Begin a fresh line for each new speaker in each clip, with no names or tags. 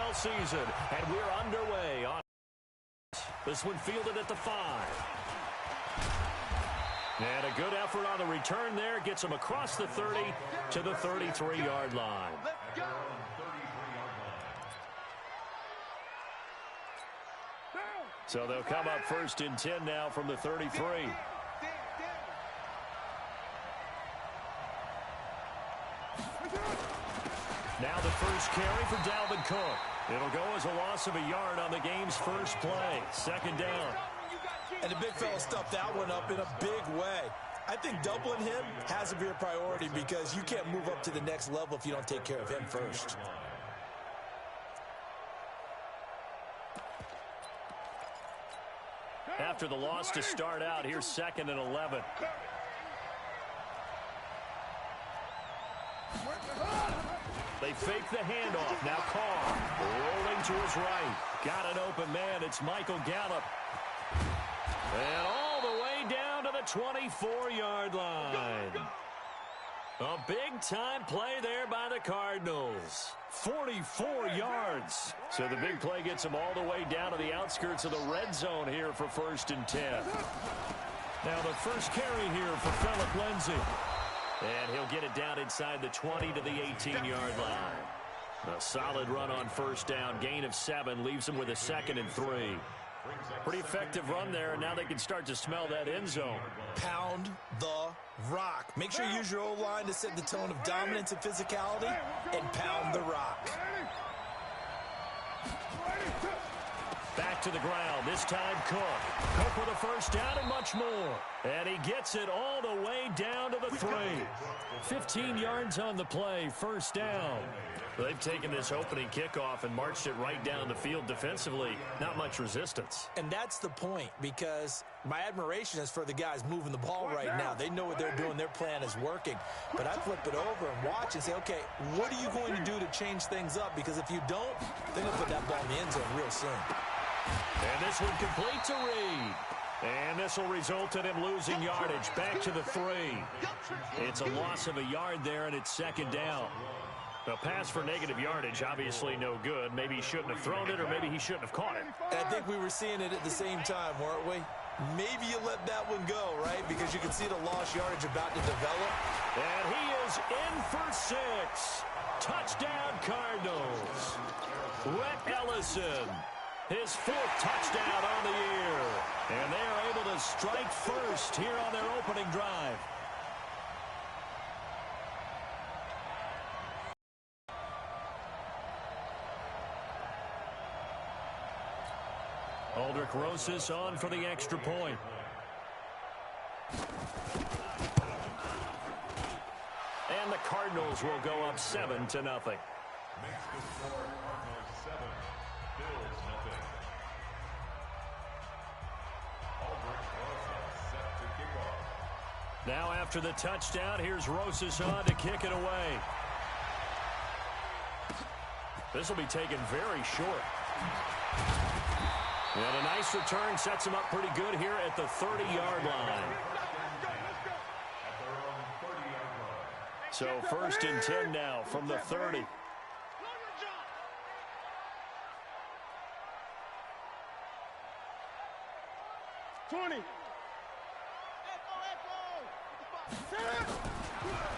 all season. And we're underway on this one fielded at the 5. And a good effort on the return there. Gets him across the 30 to the 33-yard line. So they'll come up 1st and 10 now from the 33. Now the first carry for Dalvin Cook. It'll go as a loss of a yard on the game's first play. 2nd down.
And the big fella stuffed that one up in a big way. I think doubling him has to be a priority because you can't move up to the next level if you don't take care of him first.
After the loss to start out, here's 2nd and 11. They fake the handoff. Now Carr rolling to his right. Got an open man. It's Michael Gallup. And all the way down to the 24-yard line. A big-time play there by the Cardinals. 44 yards. So the big play gets them all the way down to the outskirts of the red zone here for 1st and 10. Now the first carry here for Phillip Lindsay. And he'll get it down inside the 20 to the 18-yard line. A solid run on 1st down. Gain of 7 leaves him with a 2nd and 3. Pretty effective run there, and now they can start to smell that end zone.
Pound the rock. Make sure you use your O-line to set the tone of dominance and physicality, and pound the rock.
Back to the ground. This time Cook. Cook with a 1st down and much more. And he gets it all the way down to the 3. 15 yards on the play. 1st down. They've taken this opening kickoff and marched it right down the field defensively. Not much resistance.
And that's the point, because my admiration is for the guys moving the ball right now. They know what they're doing. Their plan is working. But I flip it over and watch and say, okay, what are you going to do to change things up? Because if you don't, they're going to put that ball in the end zone real soon.
And this one complete to Reed. And this will result in him losing yardage. Back to the 3. It's a loss of a yard there, and it's 2nd down. A pass for negative yardage, obviously no good. Maybe he shouldn't have thrown it, or maybe he shouldn't have caught it.
And I think we were seeing it at the same time, weren't we? Maybe you let that one go, right? Because you can see the lost yardage about to develop.
And he is in for 6. Touchdown, Cardinals. Rhett Ellison, his 4th touchdown on the year. And they are able to strike first here on their opening drive. Aldrich Rosas on for the extra point. And the Cardinals will go up 7-0. Now after the touchdown, here's Rosas on to kick it away. This will be taken very short. And a nice return sets him up pretty good here at the 30-yard line. So 1st and 10 now from the 30.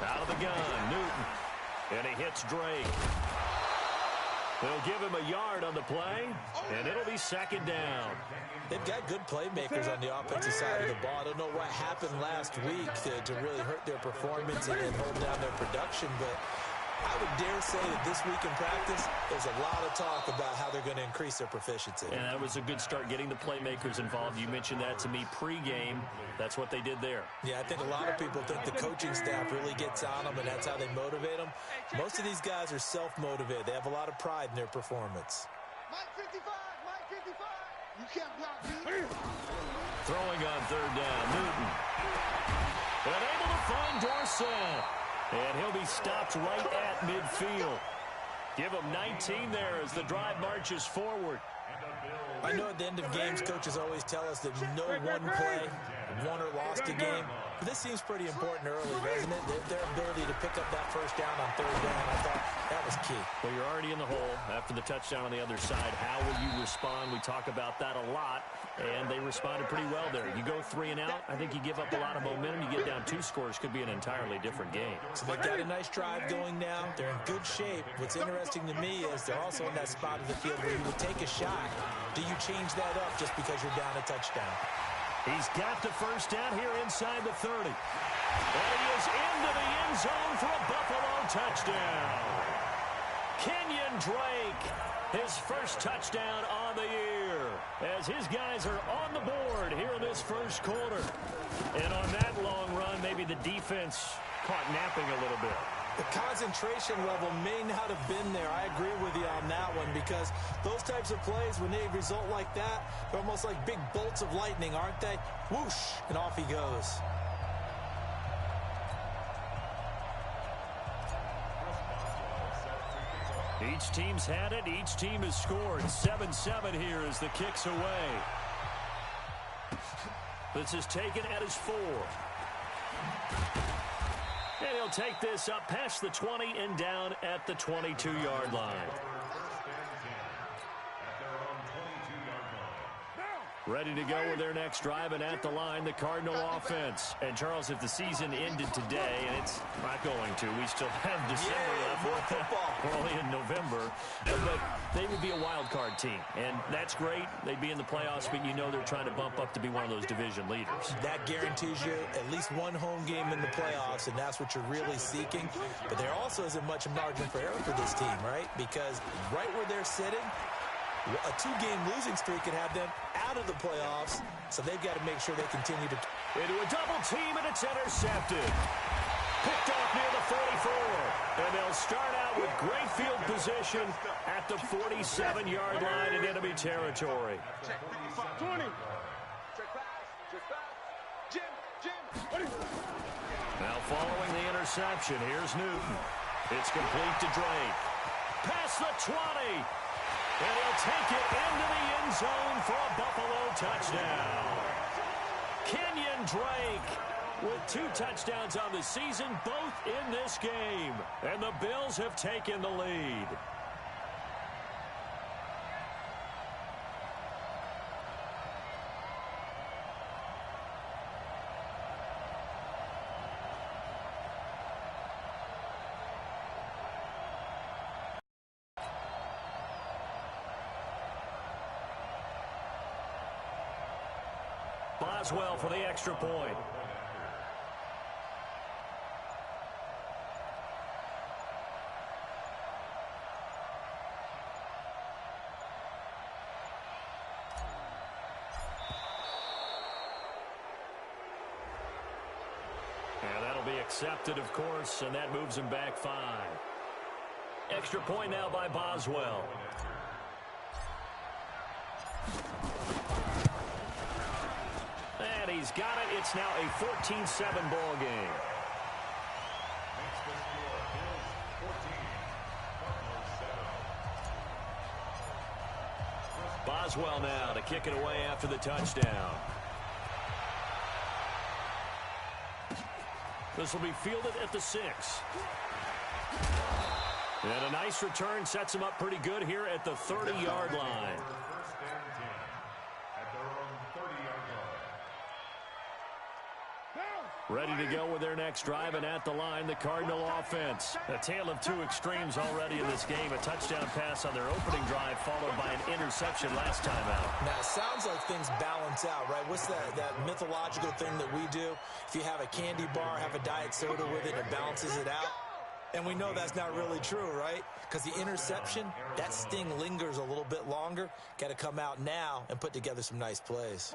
Out of the gun, Newton. And he hits Drake. They'll give him a yard on the play, and it'll be 2nd down.
They've got good playmakers on the offensive side of the ball. I don't know what happened last week to really hurt their performance and hold down their production, but I would dare say that this week in practice, there's a lot of talk about how they're going to increase their proficiency.
And that was a good start, getting the playmakers involved. You mentioned that to me pregame. That's what they did there.
Yeah, I think a lot of people think the coaching staff really gets on them, and that's how they motivate them. Most of these guys are self-motivated. They have a lot of pride in their performance.
Mike 55, Mike 55. You can't block me.
Throwing on 3rd down, Newton. And able to find Dorsett. And he'll be stopped right at midfield. Give him 19 there as the drive marches forward.
I know at the end of games, coaches always tell us that no one play won or lost a game. But this seems pretty important early, doesn't it? Their ability to pick up that first down on third down, I thought that was key.
Well, you're already in the hole after the touchdown on the other side. How will you respond? We talk about that a lot, and they responded pretty well there. You go 3 and out, I think you give up a lot of momentum. You get down 2 scores, could be an entirely different game.
So they've got a nice drive going now. They're in good shape. What's interesting to me is they're also in that spot of the field where you would take a shot. Do you change that up just because you're down a touchdown?
He's got the first down here inside the 30. And he is into the end zone for a Buffalo touchdown. Kenyon Drake, his first touchdown on the year, as his guys are on the board here in this first quarter. And on that long run, maybe the defense caught napping a little bit.
The concentration level may not have been there. I agree with you on that one, because those types of plays, when they result like that, they're almost like big bolts of lightning, aren't they? Whoosh, and off he goes.
Each team's had it. Each team has scored. 7-7 here as the kick's away. This is taken at his 4. And he'll take this up past the 20 and down at the 22-yard line. Ready to go with their next drive, and at the line, the Cardinal offense. And, Charles, if the season ended today, and it's not going to, we still have December left.
More football.
We're only in November. But they would be a wild card team, and that's great. They'd be in the playoffs, but you know they're trying to bump up to be one of those division leaders.
That guarantees you at least one home game in the playoffs, and that's what you're really seeking. But there also isn't much margin for error for this team, right? Because right where they're sitting, a 2-game losing streak could have them out of the playoffs, so they've got to make sure they continue to...
Into a double team, and it's intercepted. Picked off near the 44. And they'll start out with great field position at the 47-yard line in enemy territory.
20.
Now following the interception, here's Newton. It's complete to Drake. Past the 20. And he'll take it into the end zone for a Buffalo touchdown. Kenyon Drake with 2 touchdowns on the season, both in this game. And the Bills have taken the lead. Boswell for the extra point. And that'll be accepted, of course, and that moves him back 5. Extra point now by Boswell. And he's got it. It's now a 14-7 ball game. Boswell now to kick it away after the touchdown. This will be fielded at the 6. And a nice return sets him up pretty good here at the 30-yard line. Ready to go with their next drive, and at the line, the Cardinal offense. A tale of 2 extremes already in this game. A touchdown pass on their opening drive, followed by an interception last time out.
Now, it sounds like things balance out, right? What's that mythological thing that we do? If you have a candy bar, have a diet soda with it, it balances it out. And we know that's not really true, right? Because the interception, that sting lingers a little bit longer. Got to come out now and put together some nice plays.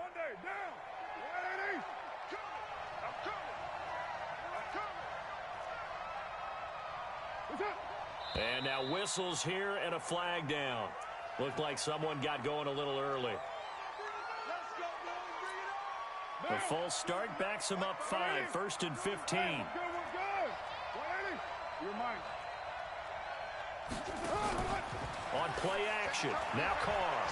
And now whistles here and a flag down. Looked like someone got going a little early. The false start backs him up 5, 1st and 15. On play action, now Carr.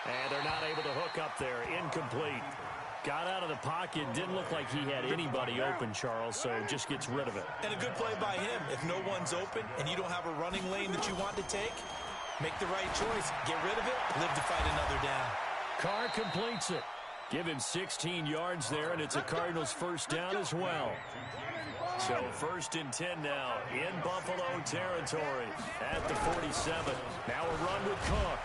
And they're not able to hook up there. Incomplete. Got out of the pocket. Didn't look like he had anybody open, Charles, so just gets rid of it.
And a good play by him. If no one's open and you don't have a running lane that you want to take, make the right choice. Get rid of it. Live to fight another down.
Carr completes it. Give him 16 yards there, and it's a Cardinals first down as well. So 1st and 10 now in Buffalo territory at the 47. Now a run with Cook.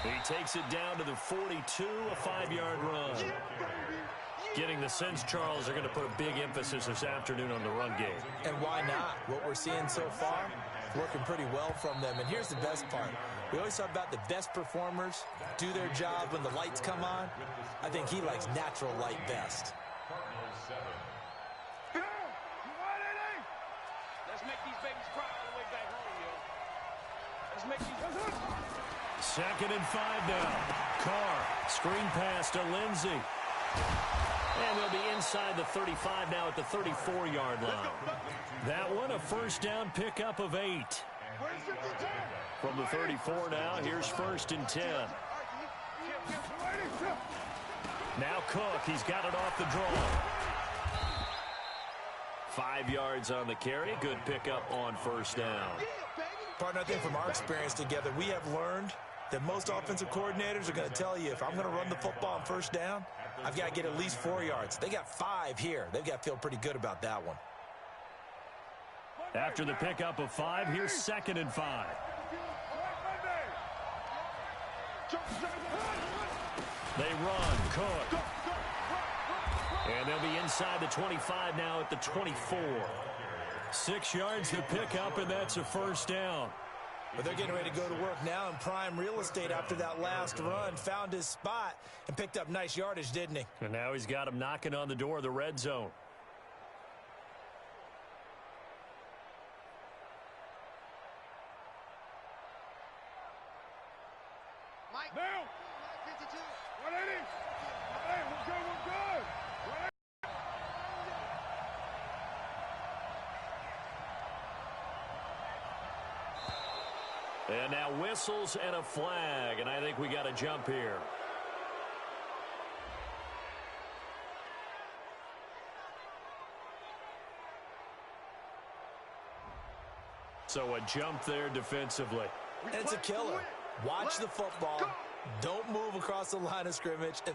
He takes it down to the 42, a 5-yard run. Getting the sense, Charles, are going to put a big emphasis this afternoon on the run game.
And why not? What we're seeing so far, working pretty well from them. And here's the best part. We always talk about the best performers do their job when the lights come on. I think he likes natural light best.
Let's make these babies cry all the way back home, yo. Let's make these...
2nd and 5 now. Carr, screen pass to Lindsey. And they'll be inside the 35 now at the 34-yard line. That one, a first down pickup of 8. From the 34 now, here's 1st and 10. Now Cook, he's got it off the draw. 5 yards on the carry. Good pickup on first down.
Partner, I think from our experience together, we have learned that most offensive coordinators are going to tell you, if I'm going to run the football on first down, I've got to get at least 4 yards. They got 5 here. They've got to feel pretty good about that one.
After the pickup of 5, here's 2nd and 5. They run. Cook. And they'll be inside the 25 now at the 24. 6 yards to pick up, and that's a first down.
But they're getting ready to go to work now in prime real estate after that last run. Found his spot and picked up nice yardage, didn't he?
And now he's got him knocking on the door of the red zone.
Mike. Now. 52. 180. Hey, we're good.
And now whistles and a flag, and I think we got a jump here. So a jump there defensively.
And it's a killer. Watch the football. Don't move across the line of scrimmage. And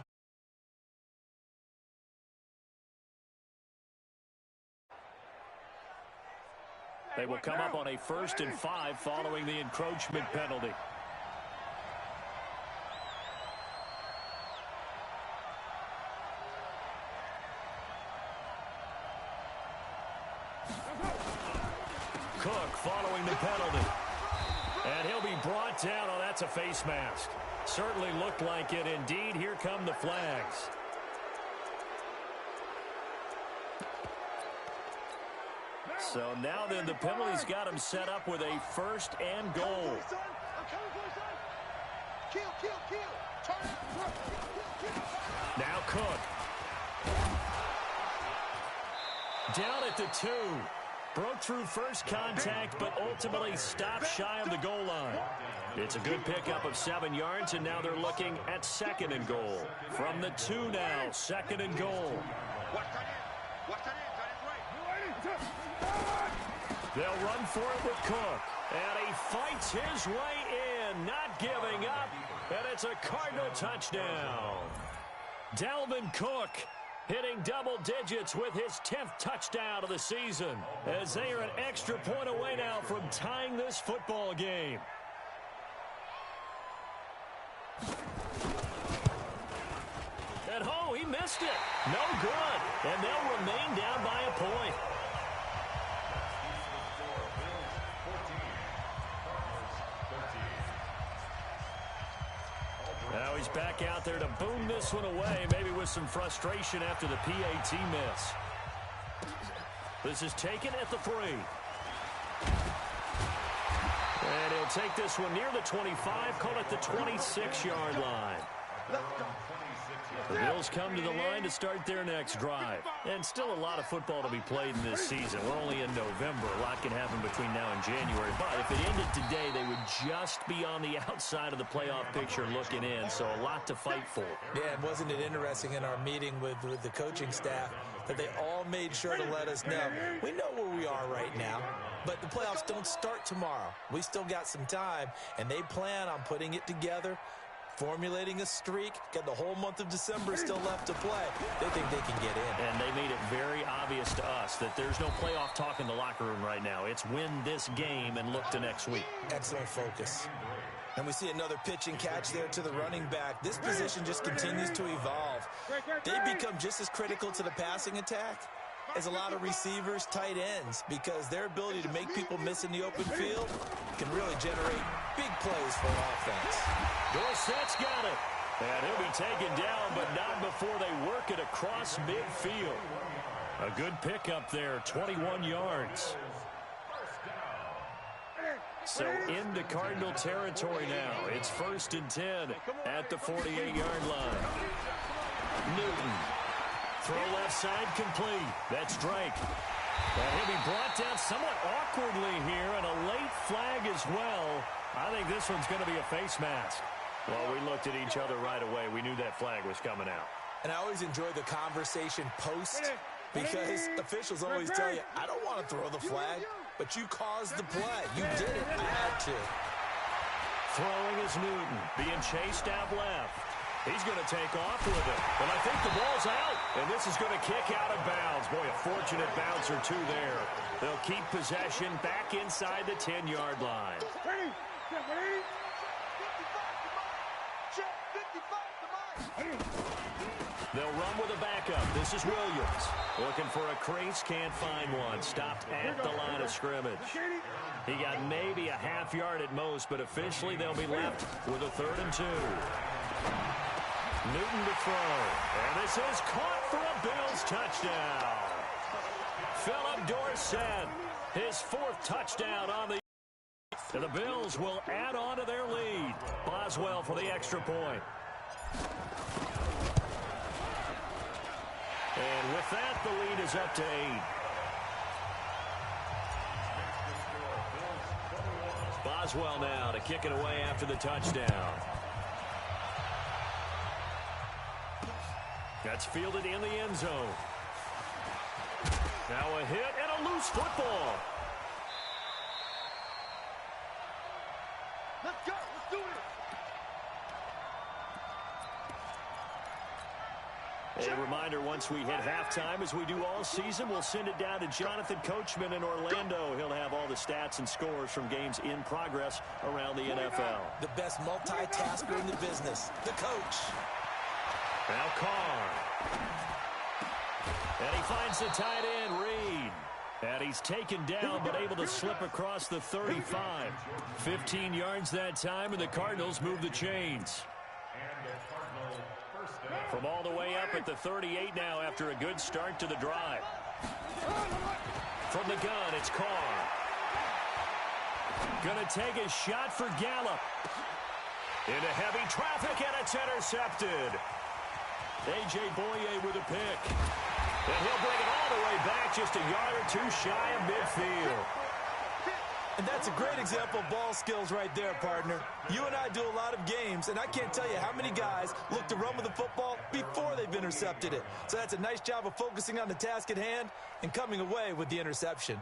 they will come up on a 1st and 5 following the encroachment penalty. Cook following the penalty. And he'll be brought down. Oh, that's a face mask. Certainly looked like it. Indeed, here come the flags. So now then, the penalty's got him set up with a 1st and goal. Now Cook. Down at the 2. Broke through first contact, but ultimately stopped shy of the goal line. It's a good pickup of 7 yards, and now they're looking at 2nd and goal. From the 2 now, 2nd and goal. They'll run for it with Cook. And he fights his way in, not giving up. And it's a Cardinal touchdown. Dalvin Cook hitting double digits with his 10th touchdown of the season, as they are an extra point away now from tying this football game. And oh, he missed it. No good. And they'll remain down by a point. Now he's back out there to boom this one away, maybe with some frustration after the PAT miss. This is taken at the 3. And he'll take this one near the 25, call it the 26-yard line. The Bills come to the line to start their next drive. And still a lot of football to be played in this season. We're only in November. A lot can happen between now and January. But if it ended today, they would just be on the outside of the playoff picture looking in. So a lot to fight for.
Yeah, and wasn't it interesting in our meeting with the coaching staff that they all made sure to let us know, we know where we are right now, but the playoffs don't start tomorrow. We still got some time, and they plan on putting it together, formulating a streak, got the whole month of December still left to play. They think they can get in.
And they made it very obvious to us that there's no playoff talk in the locker room right now. It's win this game and look to next week.
Excellent focus. And we see another pitch and catch there to the running back. This position just continues to evolve. They become just as critical to the passing attack as a lot of receivers, tight ends, because their ability to make people miss in the open field can really generate big plays for an offense.
Dorsett's got it. And he'll be taken down, but not before they work it across midfield. A good pickup there, 21 yards. So into Cardinal territory now. It's 1st and 10 at the 48-yard line. Newton. Throw left side complete. That's Drake. And he'll be brought down somewhat awkwardly here, and a late flag as well. I think this one's going to be a face mask. Well, we looked at each other right away. We knew that flag was coming out.
And I always enjoy the conversation post, because officials always tell you, I don't want to throw the flag, but you caused the play. You did it. I had to.
Throwing is Newton, being chased out left. He's going to take off with it. And I think the ball's out. And this is going to kick out of bounds. Boy, a fortunate bounce or two there. They'll keep possession back inside the 10-yard line.
Ready? Ready?
They'll run with a backup. This is Williams. Looking for a crease, can't find one. Stopped at the line of scrimmage. He got maybe a half yard at most, but officially they'll be left with a 3rd and 2. Newton to throw. And this is caught for a Bills touchdown. Philip Dorsett, his 4th touchdown on the... And the Bills will add on to their lead. Boswell for the extra point. And with that, the lead is up to 8. Boswell now to kick it away after the touchdown. That's fielded in the end zone. Now a hit and a loose football.
Let's go. Let's do it.
A reminder, once we hit halftime, as we do all season, we'll send it down to Jonathan Coachman in Orlando. He'll have all the stats and scores from games in progress around the NFL.
The best multitasker in the business, the coach.
Now Carr. And he finds the tight end, Reed. And he's taken down, but able to slip across the 35. 15 yards that time, and the Cardinals move the chains. From all the way up at the 38 now after a good start to the drive. From the gun, it's Carr. Gonna take a shot for Gallup. Into heavy traffic, and it's intercepted. A.J. Boye with a pick. And he'll bring it all the way back, just a yard or two shy of midfield.
And that's a great example of ball skills right there, partner. You and I do a lot of games, and I can't tell you how many guys look to run with the football before they've intercepted it. So that's a nice job of focusing on the task at hand and coming away with the interception.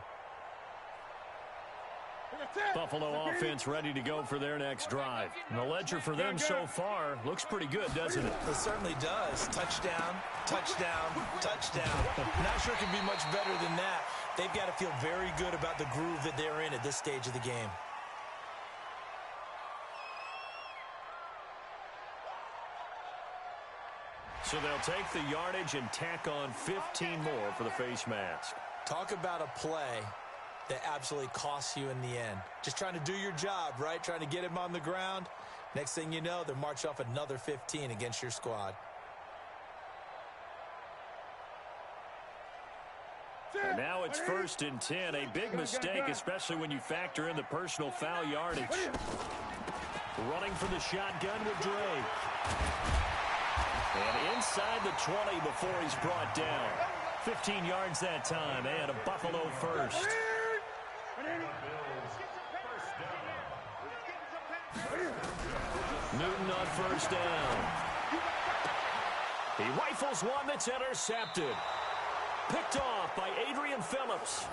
Buffalo offense ready to go for their next drive. And the ledger for them so far looks pretty good, doesn't it?
It certainly does. Touchdown, touchdown, touchdown. Not sure it can be much better than that. They've got to feel very good about the groove that they're in at this stage of the game.
So they'll take the yardage and tack on 15 more for the face mask.
Talk about a play that absolutely costs you in the end. Just trying to do your job, right? Trying to get him on the ground. Next thing you know, they're marching off another 15 against your squad.
And now it's 1st and 10. A big mistake, especially when you factor in the personal foul yardage. Running for the shotgun with Drake. And inside the 20 before he's brought down. 15 yards that time, and a Buffalo first. Newton on first down. He rifles one that's intercepted. Picked off by Adrian Phillips.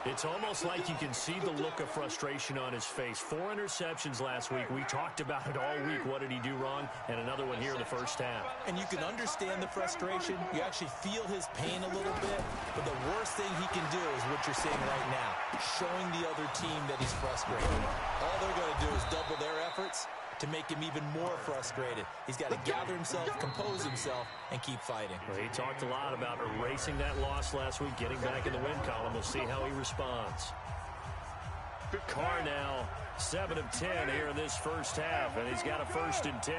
It's almost like you can see the look of frustration on his face. 4 interceptions last week. We talked about it all week. What did he do wrong? And another one here in the first half.
And you can understand the frustration. You actually feel his pain a little bit. But the worst thing he can do is what you're seeing right now, showing the other team that he's frustrated. All they're going to do is double their efforts to make him even more frustrated. He's got to gather himself, compose himself, and keep fighting.
Well, he talked a lot about erasing that loss last week, getting back in the win column. We'll see how he responds. Carr now 7 of 10 here in this first half, and he's got a 1st and 10.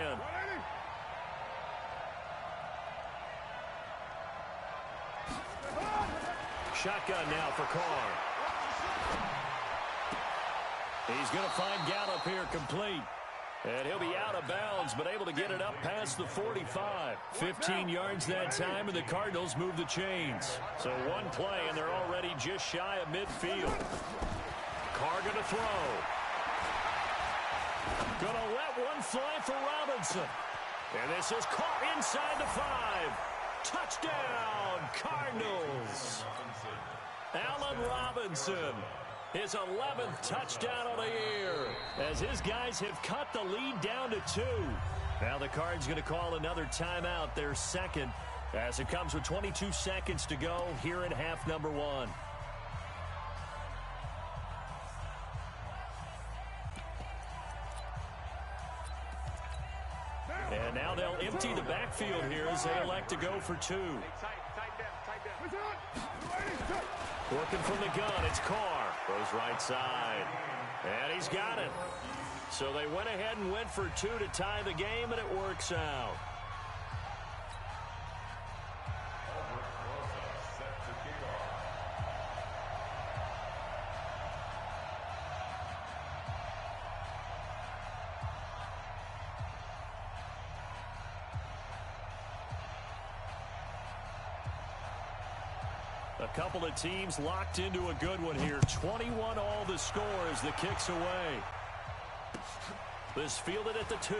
Shotgun now for Carr. He's going to find Gallup here complete. And he'll be out of bounds, but able to get it up past the 45. 15 yards that time, and the Cardinals move the chains. So one play, and they're already just shy of midfield. Carr going to throw. Going to let one fly for Robinson. And this is caught inside the 5. Touchdown, Cardinals. Allen Robinson. His 11th touchdown of the year, as his guys have cut the lead down to 2. Now the Cards going to call another timeout, their second, as it comes with 22 seconds to go here in half number 1. And now they'll empty the backfield here as they elect to go for 2. Working from the gun, it's Carr. Goes right side. And he's got it. So they went ahead and went for 2 to tie the game, and it works out. A couple of teams locked into a good one here. 21 all the score as the kick's away. This fielded at the 2.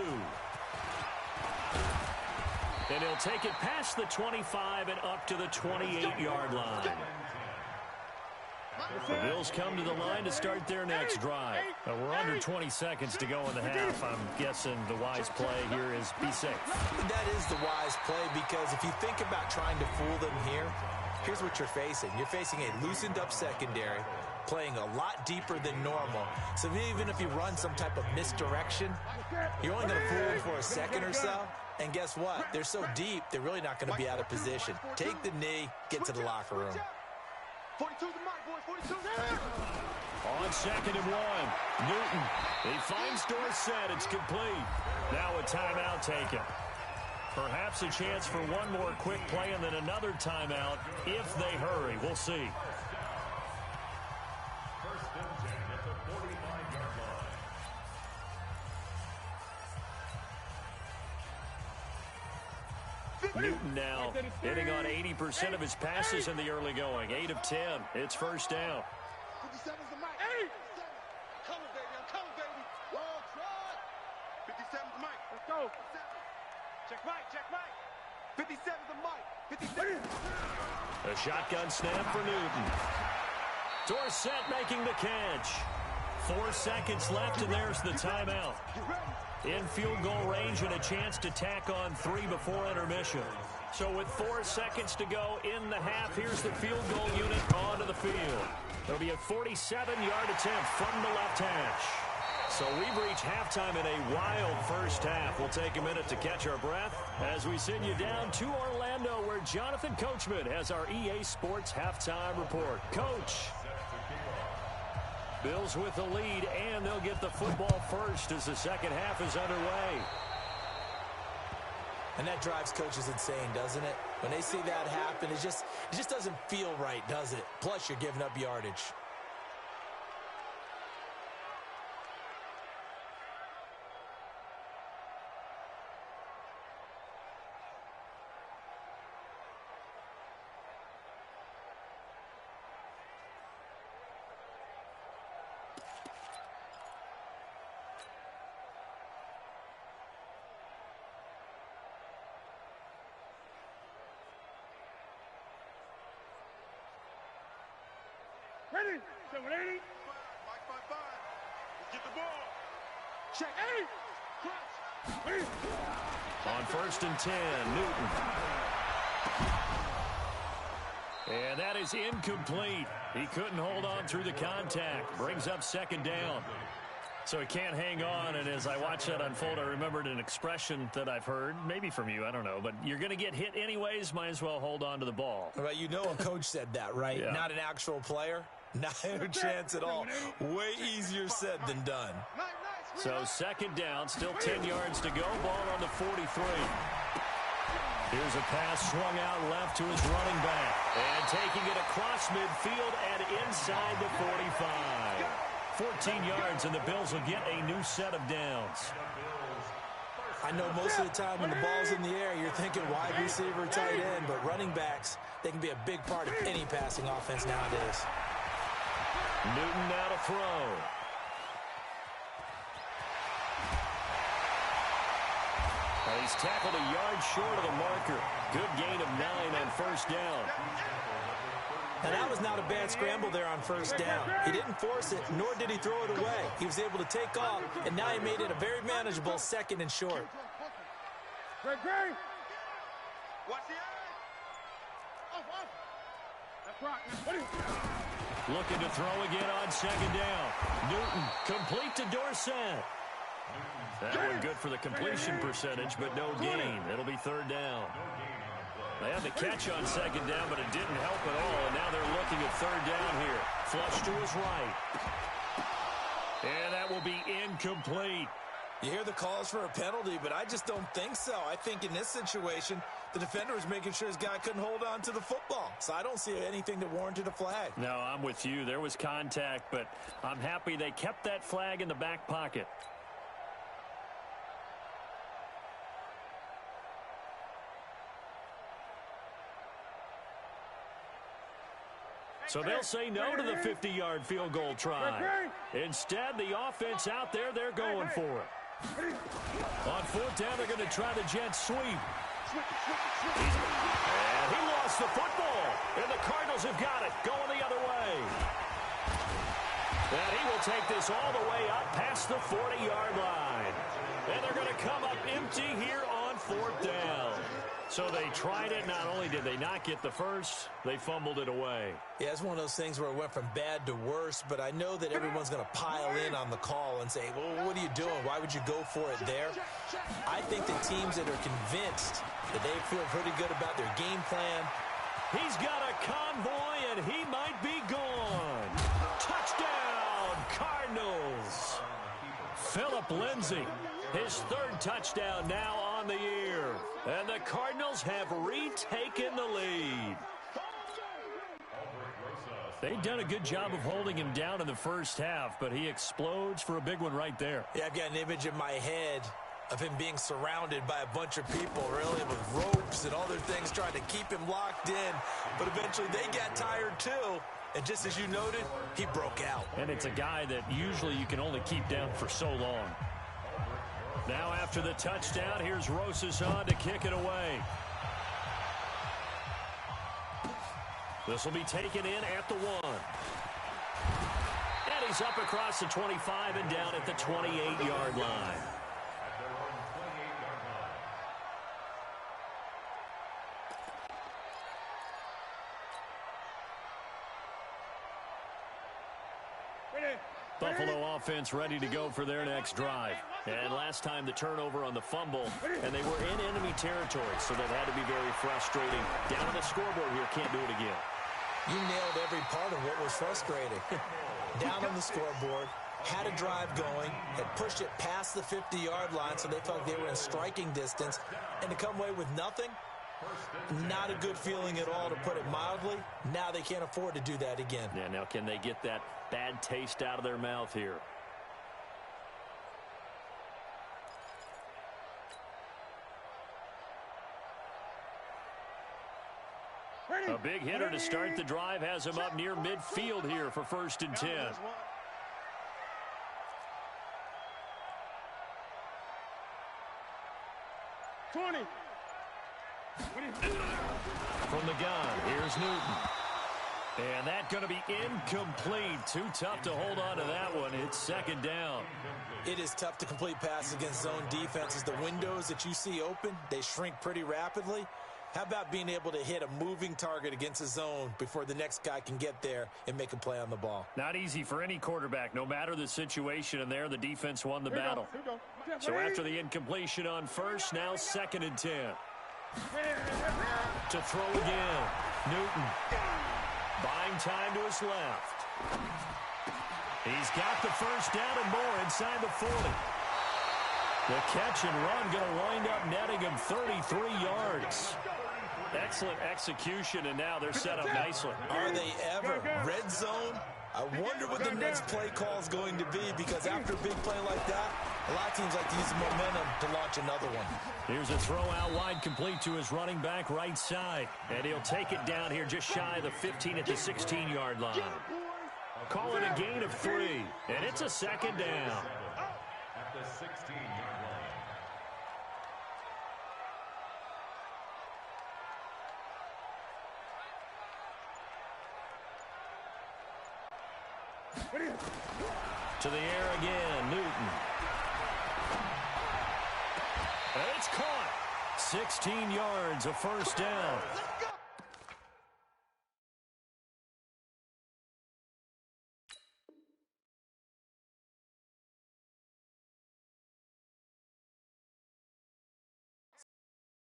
And he'll take it past the 25 and up to the 28-yard line. The Bills come to the line to start their next drive. We're under 20 seconds to go in the half. I'm guessing the wise play here is be safe.
That is the wise play, because if you think about trying to fool them here, here's what you're facing. You're facing a loosened up secondary, playing a lot deeper than normal. So even if you run some type of misdirection, you're only going to fool them for a second or so. And guess what? They're so deep, they're really not going to be out of position. Take the knee, get to the locker room.
42 the mark, boys. 42.
On 2nd and 1, Newton. He finds Dorsett. It's complete. Now a timeout taken. Perhaps a chance for one more quick play and then another timeout if they hurry. We'll see. Newton now hitting on 80% of his passes in the early going. 8 of 10. It's first down.
57's the mic. 8. Coming, baby. I'm coming, baby. Long try. 57's the mic. Let's go. Check mic. 57's the mic. 57.
A shotgun snap for Newton. Dorsett making the catch. 4 seconds left, and there's the timeout. In field goal range and a chance to tack on 3 before intermission. So with 4 seconds to go in the half, here's the field goal unit onto the field. It'll be a 47-yard attempt from the left hash. So we've reached halftime in a wild first half. We'll take a minute to catch our breath as we send you down to Orlando, where Jonathan Coachman has our EA Sports halftime report. Coach. Bills with the lead, and they'll get the football first as the second half is underway.
And that drives coaches insane, doesn't it? When they see that happen, it just doesn't feel right, does it? Plus, you're giving up yardage.
780. Mike 5-5. Let's get the ball. Check. 8.
On 1st and 10, Newton. And that is incomplete. He couldn't hold on through the contact. Brings up 2nd down. So he can't hang on, and as I watch that unfold, I remembered an expression that I've heard, maybe from you, I don't know, but you're going to get hit anyways, might as well hold on to the ball.
Well, you know a coach said that, right?
Yeah.
Not an actual player. Not a chance at all. Way easier said than done.
So 2nd down, still 10 yards to go, ball on the 43. Here's a pass swung out left to his running back. And taking it across midfield and inside the 45. 14 yards, and the Bills will get a new set of downs.
I know most of the time when the ball's in the air, you're thinking wide receiver, tight end, but running backs, they can be a big part of any passing offense nowadays.
Newton now to throw. He's tackled a yard short of the marker. Good gain of 9 on 1st down.
And that was not a bad scramble there on 1st down. He didn't force it, nor did he throw it away. He was able to take off, and now he made it a very manageable 2nd and short.
Great. Watch the eye. That's right.
Looking to throw again on 2nd down. Newton complete to Dorsett. That one good for the completion percentage, but no gain. It'll be 3rd down. They had the catch on 2nd down, but it didn't help at all, and now they're looking at 3rd down here. Flush to his right. And that will be incomplete.
You hear the calls for a penalty, but I just don't think so. I think in this situation, the defender was making sure his guy couldn't hold on to the football. So I don't see anything that warranted a flag.
No, I'm with you. There was contact, but I'm happy they kept that flag in the back pocket. So they'll say no to the 50-yard field goal try. Instead, the offense out there, they're going for it. On 4th down, they're going to try the jet sweep. And he lost the football. And the Cardinals have got it, going the other way. And he will take this all the way up past the 40-yard line. And they're going to come up empty here on 4th down. So they tried it. Not only did they not get the first, they fumbled it away.
Yeah, it's one of those things where it went from bad to worse, but I know that everyone's going to pile in on the call and say, well, what are you doing? Why would you go for it there? I think the teams that are convinced that they feel pretty good about their game plan.
He's got a convoy, and he might be gone. Touchdown, Cardinals. Phillip Lindsay, his 3rd touchdown now on the year. And the Cardinals have retaken the lead. They've done a good job of holding him down in the first half, but he explodes for a big one right there.
Yeah, I've got an image in my head of him being surrounded by a bunch of people, really, with ropes and other things trying to keep him locked in. But eventually they got tired too. And just as you noted, he broke out.
And it's a guy that usually you can only keep down for so long. Now after the touchdown, here's Rosas on to kick it away. This will be taken in at the 1. And he's up across the 25 and down at the 28-yard line. Buffalo offense ready to go for their next drive. And last time the turnover on the fumble, and they were in enemy territory, so that had to be very frustrating. Down on the scoreboard here, can't do it again.
You nailed every part of what was frustrating. Down on the scoreboard, had a drive going, had pushed it past the 50-yard line so they felt like they were in striking distance, and to come away with nothing, not a good feeling at all, to put it mildly. Now they can't afford to do that again.
Yeah, now can they get that bad taste out of their mouth here? A big hitter to start the drive has him up near midfield here for 1st and 10.
20.
From the gun, here's Newton. And that's going to be incomplete. Too tough to hold on to that one. It's second down.
It is tough to complete passes against zone defenses. The windows that you see open, they shrink pretty rapidly. How about being able to hit a moving target against a zone before the next guy can get there and make a play on the ball?
Not easy for any quarterback, no matter the situation. And there, the defense won the battle. So after the incompletion on first, now second and 10. To throw again. Newton. Buying time to his left. He's got the first down and more inside the 40. The catch and run going to wind up netting him 33 yards. Excellent execution, and now they're set up nicely.
Are they ever? Red zone? I wonder what the next play call is going to be, because after a big play like that, a lot of teams like to use the momentum to launch another one.
Here's a throw out wide, complete to his running back right side. And he'll take it down here just shy of the 15 at the 16-yard line. Call it a gain of 3, and it's a second down.
At the 16-yard line.
To the air again, Newton. And it's caught. 16 yards, a first down.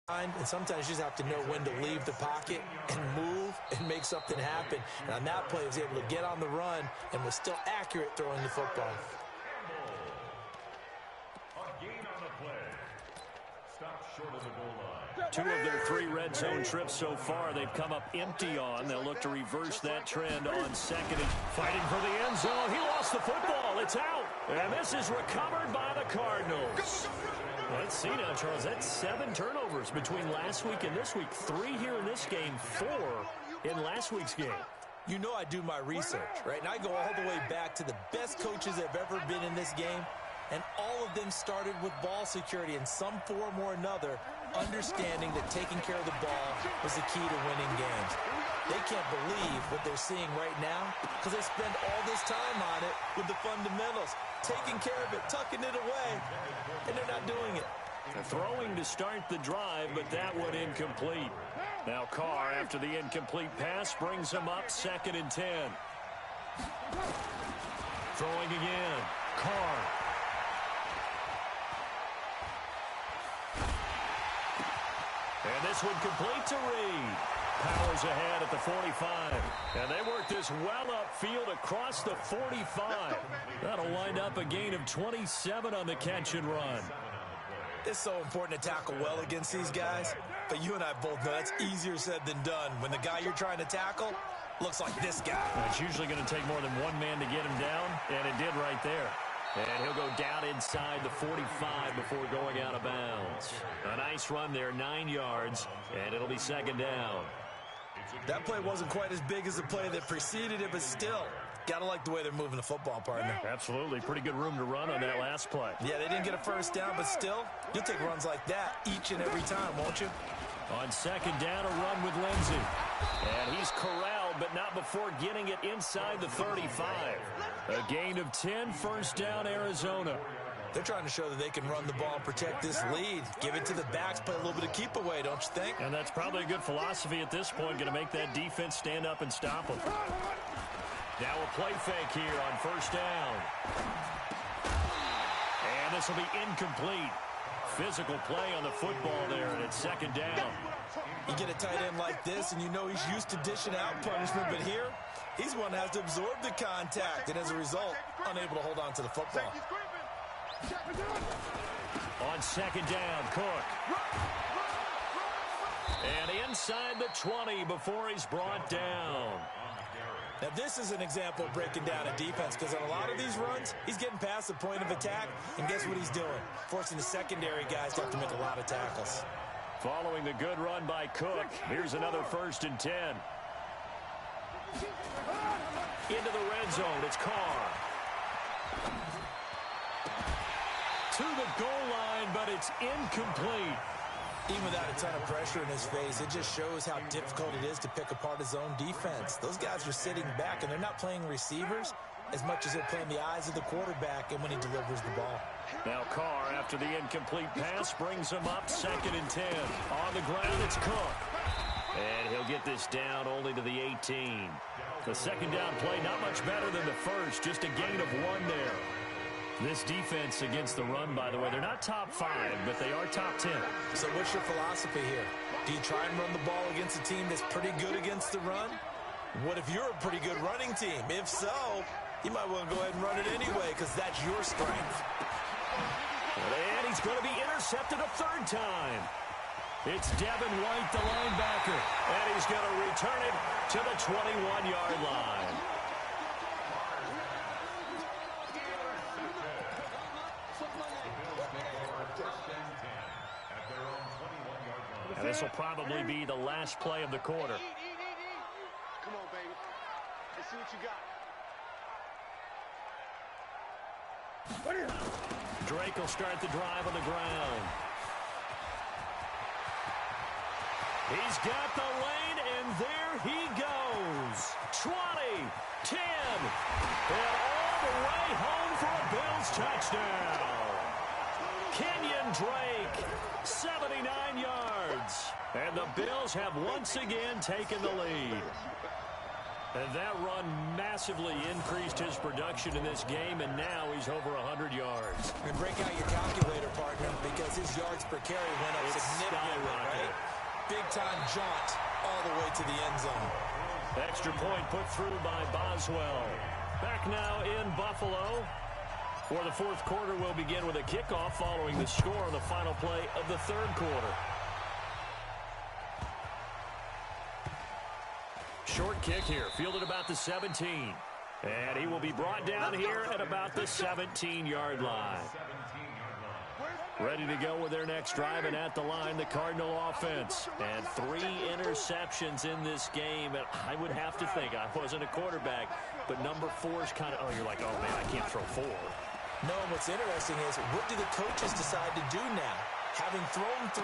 And sometimes you just have to know when to leave the pocket and move and make something happen. And on that play, he was able to get on the run and was still accurate throwing the football.
A gain on the play. Stop short of the goal line.
2 of their 3 red zone trips so far they've come up empty on. They'll look to reverse that trend on second. And fighting for the end zone. He lost the football. It's out. And this is recovered by the Cardinals. Let's see now, Charles. That's 7 turnovers between last week and this week. 3 here in this game, 4 in last week's game.
You know I do my research, right? And I go all the way back to the best coaches that have ever been in this game. And all of them started with ball security in some form or another, understanding that taking care of the ball was the key to winning games. They can't believe what they're seeing right now because they spend all this time on it with the fundamentals, taking care of it, tucking it away, and they're not doing it.
Throwing to start the drive, but that one incomplete. Now Carr, after the incomplete pass, brings him up second and 10. Throwing again. Carr. And this one complete to Reed. Powers ahead at the 45. And they work this well upfield across the 45. That'll wind up a gain of 27 on the catch and run.
It's so important to tackle well against these guys, but you and I both know that's easier said than done when the guy you're trying to tackle looks like this guy.
It's usually going to take more than one man to get him down, and it did right there. And he'll go down inside the 45 before going out of bounds. A nice run there, 9 yards, and it'll be second down.
That play wasn't quite as big as the play that preceded it, but still, gotta like the way they're moving the football, partner.
Absolutely. Pretty good room to run on that last play.
Yeah, they didn't get a first down, but still, you'll take runs like that each and every time, won't you?
On second down, a run with Lindsey. And he's corralled, but not before getting it inside the 35. A gain of 10, first down, Arizona.
They're trying to show that they can run the ball and protect this lead. Give it to the backs, play a little bit of keep away, don't you think?
And that's probably a good philosophy at this point, going to make that defense stand up and stop them. Now a play fake here on first down. And this will be incomplete. Physical play on the football there, and it's second down.
You get a tight end like this, and you know he's used to dishing out punishment, but here, he's one that has to absorb the contact, and as a result, unable to hold on to the football.
On second down, Cook. And inside the 20 before he's brought down.
Now, this is an example of breaking down a defense because on a lot of these runs, he's getting past the point of attack, and guess what he's doing? Forcing the secondary guys to have to make a lot of tackles.
Following the good run by Cook, here's another first and 10. Into the red zone, it's Carr. To the goal line, but it's incomplete.
Even without a ton of pressure in his face, it just shows how difficult it is to pick apart his own defense. Those guys are sitting back, and they're not playing receivers as much as they're playing the eyes of the quarterback and when he delivers the ball.
Now Carr, after the incomplete pass, brings him up 2nd and 10. On the ground, it's Cook. And he'll get this down only to the 18. The second down play, not much better than the first, just a gain of 1 there. This defense against the run, by the way, they're not top 5, but they are top 10.
So what's your philosophy here? Do you try and run the ball against a team that's pretty good against the run? What if you're a pretty good running team? If so, you might want to go ahead and run it anyway because that's your strength.
And he's going to be intercepted a 3rd time. It's Devin White, the linebacker, and he's going to return it to the 21-yard line. And this will probably be the last play of the quarter.
Come on, baby. Let's see what you got.
Drake will start the drive on the ground. He's got the lane, and there he goes. 20, 10, and all the way home for a Bills touchdown. Kenyon Drake, 79 yards. And the Bills have once again taken the lead. And that run massively increased his production in this game, and now he's over 100 yards.
And break out your calculator, partner, because his yards per carry went up significantly, right? Big-time jaunt all the way to the end zone.
Extra point put through by Boswell. Back now in Buffalo, where the 4th quarter will begin with a kickoff following the score on the final play of the 3rd quarter. Short kick here, fielded about the 17. And he will be brought down here at about the 17-yard line. Ready to go with their next drive, and at the line, the Cardinal offense. And 3 interceptions in this game. And I would have to think, I wasn't a quarterback, but number 4 is kind of, you're like, oh, man, I can't throw 4.
No, and what's interesting is, what do the coaches decide to do now? Having thrown 3,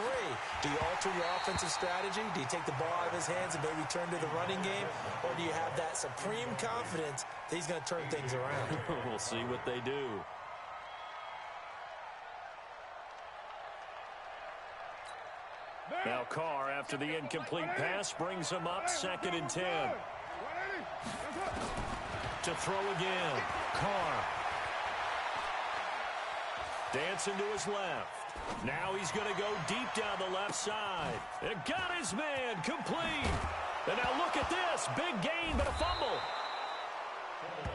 do you alter your offensive strategy? Do you take the ball out of his hands and maybe turn to the running game? Or do you have that supreme confidence that he's going to turn things around?
We'll see what they do. Now Carr, after the incomplete pass, brings him up 2nd and 10. To throw again. Carr. Dancing to his left. Now he's going to go deep down the left side. It got his man complete. And now look at this. Big gain, but a fumble.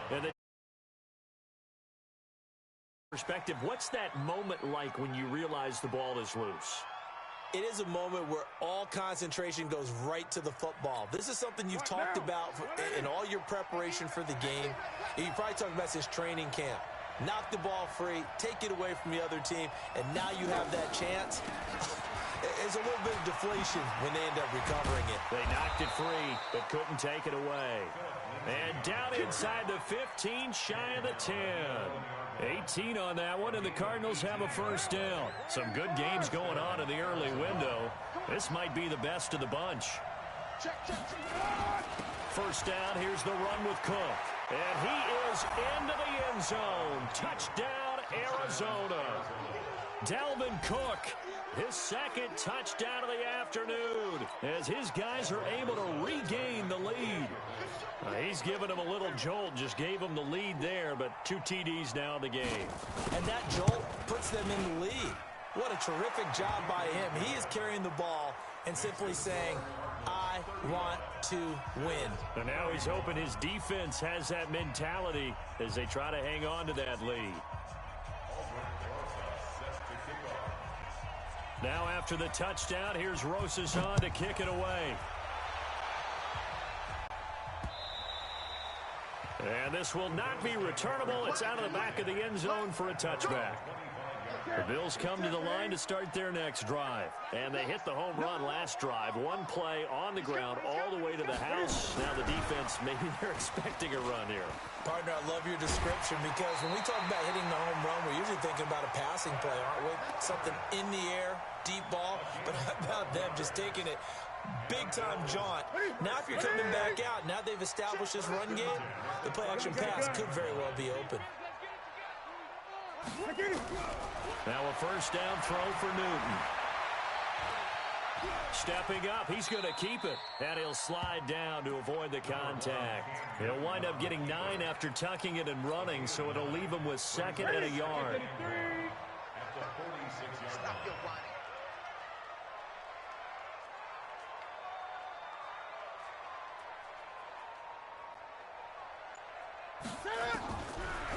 And the perspective, what's that moment like when you realize the ball is loose?
It is a moment where all concentration goes right to the football. This is something you've talked about in all your preparation for the game. You probably talked about since training camp. Knock the ball free, take it away from the other team, and now you have that chance. There's a little bit of deflation when they end up recovering it.
They knocked it free, but couldn't take it away. And down inside the 15, shy of the 10. 18 on that one, and the Cardinals have a first down. Some good games going on in the early window. This might be the best of the bunch. First down, here's the run with Cook. And he is into the end zone. Touchdown, Arizona. Dalvin Cook, his 2nd touchdown of the afternoon, as his guys are able to regain the lead. He's given them a little jolt, just gave them the lead there, but 2 TDs now in the game.
And that jolt puts them in the lead. What a terrific job by him. He is carrying the ball and simply saying, I want to win.
And now he's hoping his defense has that mentality as they try to hang on to that lead. Now after the touchdown, here's Rosas on to kick it away. And this will not be returnable. It's out of the back of the end zone for a touchback. The Bills come to the line to start their next drive. And they hit the home run last drive. One play on the ground all the way to the house. Now the defense, maybe they're expecting a run here.
Partner, I love your description because when we talk about hitting the home run, we're usually thinking about a passing play, aren't we? Something in the air, deep ball. But how about them just taking it big-time jaunt? Now if you're coming back out, now they've established this run game, the play-action pass could very well be open.
Now a first down throw for Newton. Stepping up, he's going to keep it. And he'll slide down to avoid the contact. He'll wind up getting 9 after tucking it and running, so it'll leave him with 2nd and a yard.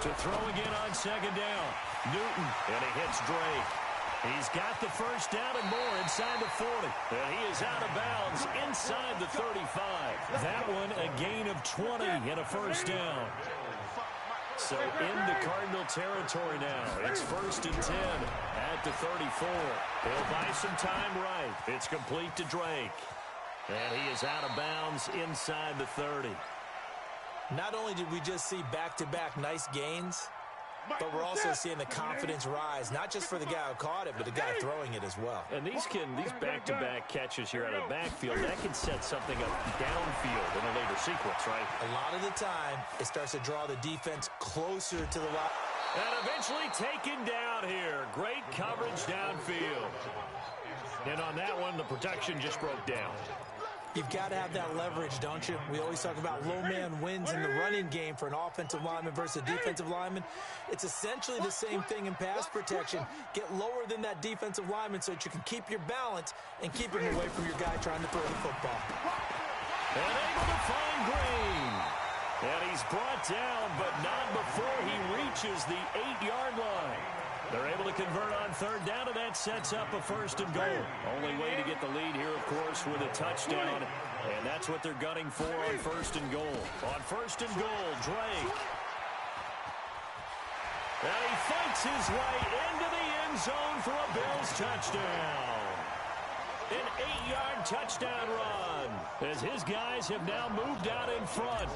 To throw again on 2nd down. Newton, and he hits Drake. He's got the first down and more inside the 40. And he is out of bounds inside the 35. That one a gain of 20 and a first down. So into Cardinal territory now. It's 1st and 10 at the 34. He'll buy some time right. It's complete to Drake. And he is out of bounds inside the 30.
Not only did we just see back-to-back nice gains, but we're also seeing the confidence rise, not just for the guy who caught it, but the guy throwing it as well.
And these back-to-back catches here out of the backfield, that can set something up downfield in a later sequence, right?
A lot of the time, it starts to draw the defense closer to the line.
And eventually taken down here. Great coverage downfield. And on that one, the protection just broke down.
You've got to have that leverage, don't you? We always talk about low man wins in the running game for an offensive lineman versus a defensive lineman. It's essentially the same thing in pass protection. Get lower than that defensive lineman so that you can keep your balance and keep him away from your guy trying to throw the football.
And able to find Green. And he's brought down, but not before he reaches the 8-yard line. They're able to convert on 3rd down, and that sets up a 1st and goal. Only way to get the lead here, of course, with a touchdown. And that's what they're gunning for on 1st and goal. On 1st and goal, Drake. And he fights his way into the end zone for a Bills touchdown. An 8-yard touchdown run as his guys have now moved out in front.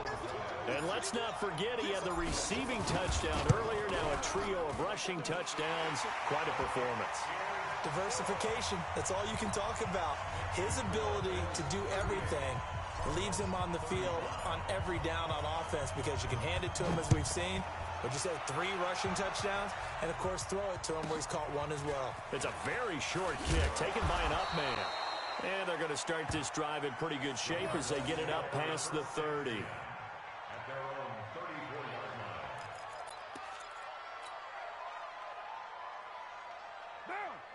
And let's not forget he had the receiving touchdown earlier. Now a trio of rushing touchdowns. Quite a performance.
Diversification, that's all you can talk about. His ability to do everything leaves him on the field on every down on offense because you can hand it to him as we've seen. But you said 3 rushing touchdowns, and, of course, throw it to him where he's caught 1 as well.
It's a very short kick taken by an up man. And they're going to start this drive in pretty good shape as they get it up past the 30.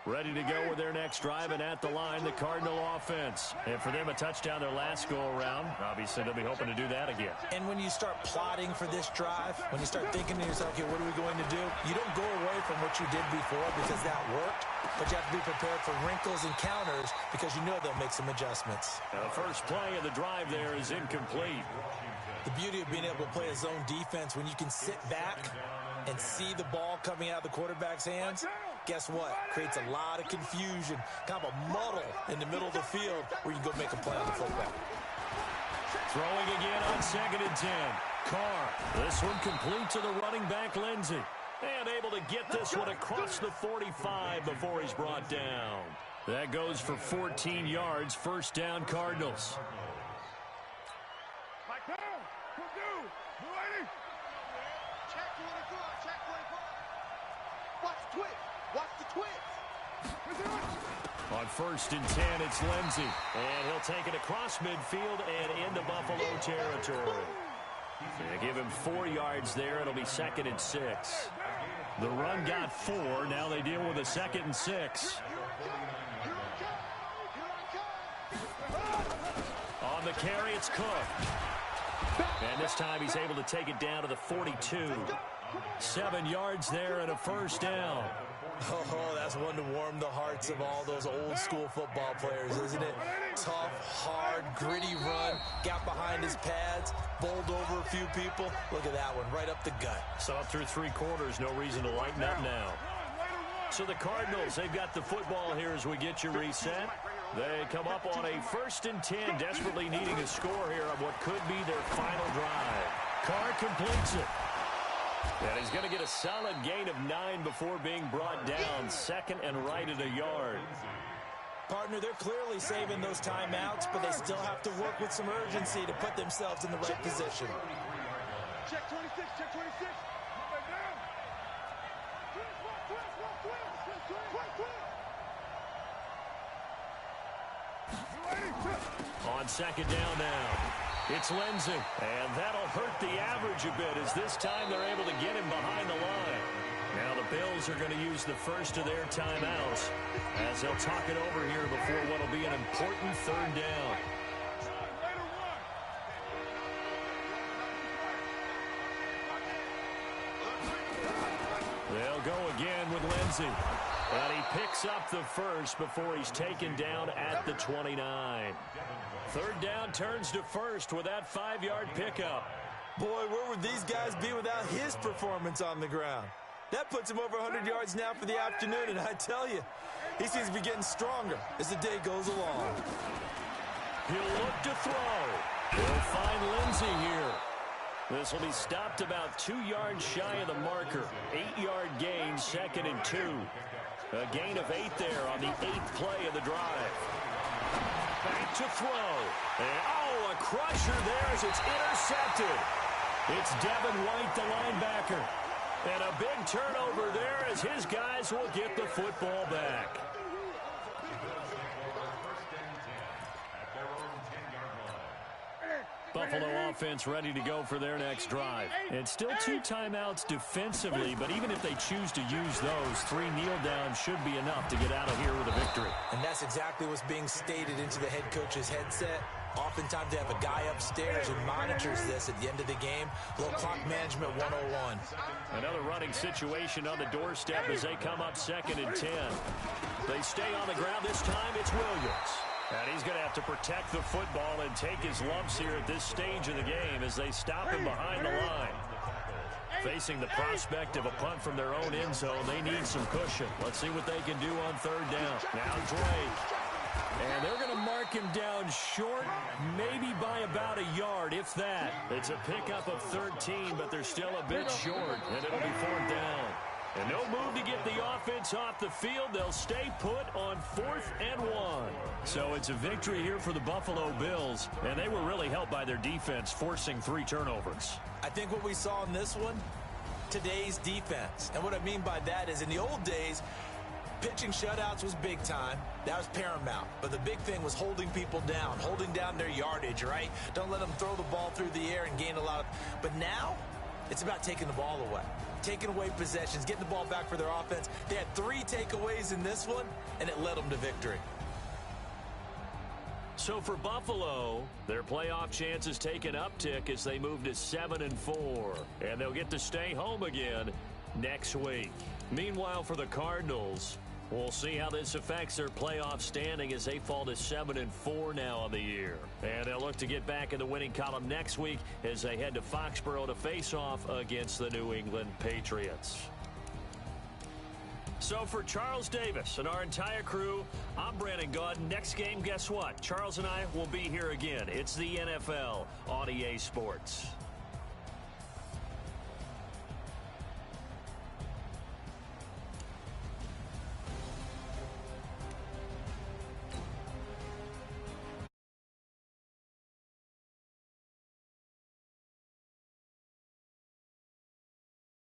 Ready to go with their next drive, and at the line, the Cardinal offense. And for them, a touchdown their last go-around. Obviously, they'll be hoping to do that again.
And when you start plotting for this drive, when you start thinking to yourself, okay, what are we going to do? You don't go away from what you did before because that worked, but you have to be prepared for wrinkles and counters because you know they'll make some adjustments.
Now, the first play of the drive there is incomplete.
The beauty of being able to play a zone defense when you can sit back and see the ball coming out of the quarterback's hands, guess what? Creates a lot of confusion, kind of a muddle in the middle of the field where you can go make a play on the football.
Throwing again on 2nd and 10. Carr, this one complete to the running back, Lindsey. And able to get this one across the 45 before he's brought down. That goes for 14 yards, 1st down Cardinals. On 1st and 10, it's Lindsey. And he'll take it across midfield and into Buffalo territory. They give him 4 yards there. It'll be 2nd and 6. The run got 4. Now they deal with a 2nd and 6. On the carry, it's Cook. And this time he's able to take it down to the 42. 7 yards there and a 1st down.
Oh, that's one to warm the hearts of all those old school football players, isn't it? Tough, hard, gritty run, got behind his pads, bowled over a few people. Look at that one, right up the gut.
So up through 3 quarters, no reason to lighten up now. So the Cardinals, they've got the football here as we get you reset. They come up on a 1st and 10, desperately needing a score here on what could be their final drive. Carr completes it. And he's going to get a solid gain of 9 before being brought down, 2nd and right at a yard.
Partner, they're clearly saving those timeouts, but they still have to work with some urgency to put themselves in the right position.
Check 26, check 26.
On 2nd down now, it's Lindsey. And that'll hurt the average a bit as this time they're able to get him behind the line. Now the Bills are going to use the first of their timeouts as they'll talk it over here before what will be an important 3rd down. They'll go again with Lindsey. And he picks up the first before he's taken down at the 29. 3rd down turns to first with that 5-yard pickup.
Boy, where would these guys be without his performance on the ground? That puts him over 100 yards now for the afternoon, and I tell you, he seems to be getting stronger as the day goes along.
He'll look to throw. He'll find Lindsey here. This will be stopped about 2 yards shy of the marker. 8-yard gain, 2nd and 2. A gain of 8 there on the 8th play of the drive. Back to throw. And, oh, a crusher there as it's intercepted. It's Devin White, the linebacker. And a big turnover there as his guys will get the football back. Buffalo offense ready to go for their next drive. And still 2 timeouts defensively, but even if they choose to use those, 3 kneel downs should be enough to get out of here with a victory.
And that's exactly what's being stated into the head coach's headset. Oftentimes they have a guy upstairs who monitors this at the end of the game. Little clock management 101.
Another running situation on the doorstep as they come up 2nd and 10. They stay on the ground. This time it's Williams. And he's going to have to protect the football and take his lumps here at this stage of the game as they stop him behind the line. Facing the prospect of a punt from their own end zone, they need some cushion. Let's see what they can do on 3rd down. Now Drake. And they're going to mark him down short, maybe by about a yard, if that. It's a pickup of 13, but they're still a bit short, and it'll be 4th down. And no move to get the offense off the field. They'll stay put on 4th and 1. So it's a victory here for the Buffalo Bills, and they were really helped by their defense, forcing 3 turnovers.
I think what we saw in this one, today's defense. And what I mean by that is in the old days, pitching shutouts was big time. That was paramount. But the big thing was holding people down, holding down their yardage, right? Don't let them throw the ball through the air and gain a lot of... But now, it's about taking the ball away. Taking away possessions, getting the ball back for their offense. They had 3 takeaways in this one, and it led them to victory.
So for Buffalo, their playoff chances take an uptick as they move to 7 and 4. And they'll get to stay home again next week. Meanwhile, for the Cardinals, we'll see how this affects their playoff standing as they fall to 7 and 4 now on the year. And they'll look to get back in the winning column next week as they head to Foxborough to face off against the New England Patriots. So for Charles Davis and our entire crew, I'm Brandon Gaud. Next game, guess what? Charles and I will be here again. It's the NFL on EA Sports.